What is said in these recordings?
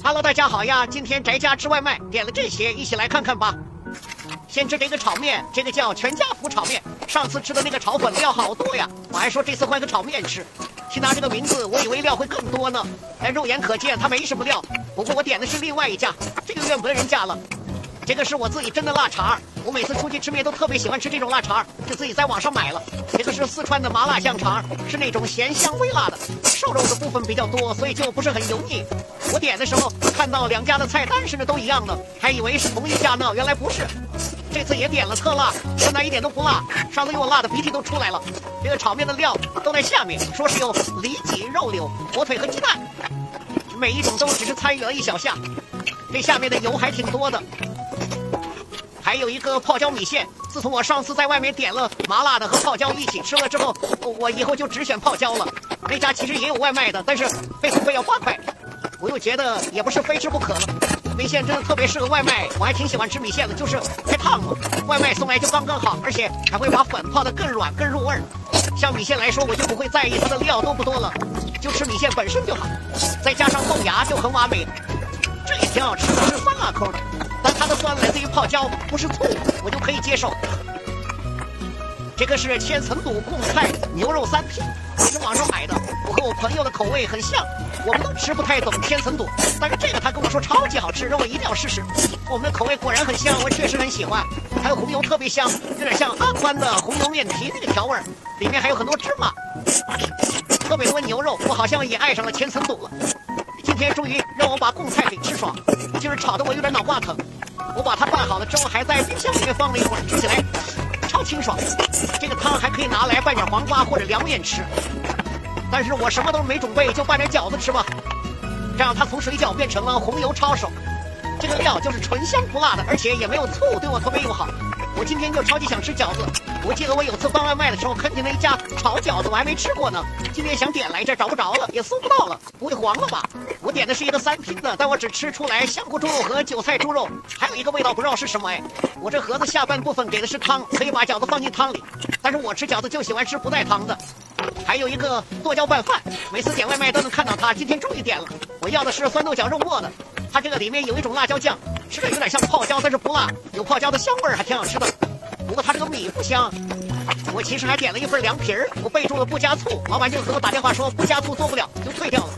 Hello， 大家好呀！今天宅家吃外卖，点了这些，一起来看看吧。先吃这个炒面，这个叫全家福炒面。上次吃的那个炒粉料好多呀，我还说这次换个炒面吃。听他这个名字，我以为料会更多呢。但肉眼可见，它没什么料。不过我点的是另外一家，这个怨不得人家了。这个是我自己蒸的腊肠，我每次出去吃面都特别喜欢吃这种腊肠，就自己在网上买了。这个是四川的麻辣香肠，是那种咸香微辣的，瘦肉的部分比较多，所以就不是很油腻。我点的时候看到两家的菜单是都一样的，还以为是同一家呢，原来不是。这次也点了特辣，现在一点都不辣，上次给我辣的鼻涕都出来了。这个炒面的料都在下面，说是有里脊、肉柳、火腿和鸡蛋，每一种都只是参与了一小下。这下面的油还挺多的。还有一个泡椒米线，自从我上次在外面点了麻辣的和泡椒一起吃了之后，我以后就只选泡椒了。那家其实也有外卖的，但是配送费要8块，我又觉得也不是非吃不可了。米线真的特别适合外卖，我还挺喜欢吃米线的，就是太烫了，外卖送来就刚刚好，而且还会把粉泡得更软更入味儿。像米线来说，我就不会在意它的料多不多了，就吃米线本身就好，再加上豆芽就很完美。这也挺好吃的，是酸辣口的，但它的酸来自于泡椒，不是醋，我就可以接受。这个是千层肚贡菜牛肉3拼，我是网上买的，我和我朋友的口味很像，我们都吃不太懂千层肚，但是这个他跟我说超级好吃，让我一定要试试。我们的口味果然很像，我确实很喜欢。还有红油特别香，有点像阿宽的红油面皮那个调味儿，里面还有很多芝麻，特别多牛肉，我好像也爱上了千层肚了。今天终于让我把贡菜给吃爽，就是炒得我有点脑瓜疼。我把它拌好了之后，还在冰箱里面放了一会儿，吃起来超清爽。这个汤还可以拿来拌点黄瓜或者凉面吃，但是我什么都没准备，就拌点饺子吃吧。这样它从水饺变成了红油抄手。这个料就是纯香不辣的，而且也没有醋，对我特别友好。我今天就超级想吃饺子，我记得我有次帮外卖的时候看见了一家炒饺子，我还没吃过呢。今天想点来着，找不着了，也搜不到了，不会黄了吧？我点的是一个3拼的，但我只吃出来香菇猪肉和韭菜猪肉，还有一个味道不知道是什么哎。我这盒子下半部分给的是汤，可以把饺子放进汤里，但是我吃饺子就喜欢吃不带汤的。还有一个剁椒拌饭，每次点外卖都能看到它，今天终于点了。我要的是酸豆角肉末的，它这个里面有一种辣椒酱，吃着有点像泡椒，但是不辣，有泡椒的香味儿，还挺好吃的。不过它这个米不香。我其实还点了一份凉皮儿，我备注了不加醋，老板就和我打电话说不加醋做不了，就退掉了。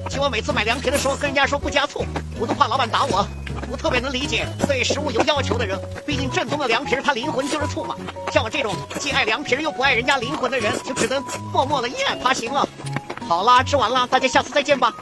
其实我每次买凉皮的时候跟人家说不加醋，我都怕老板打我。我特别能理解对食物有要求的人，毕竟正宗的凉皮它灵魂就是醋嘛。像我这种既爱凉皮又不爱人家灵魂的人，就只能默默的一眼爬行了。好啦，吃完了，大家下次再见吧。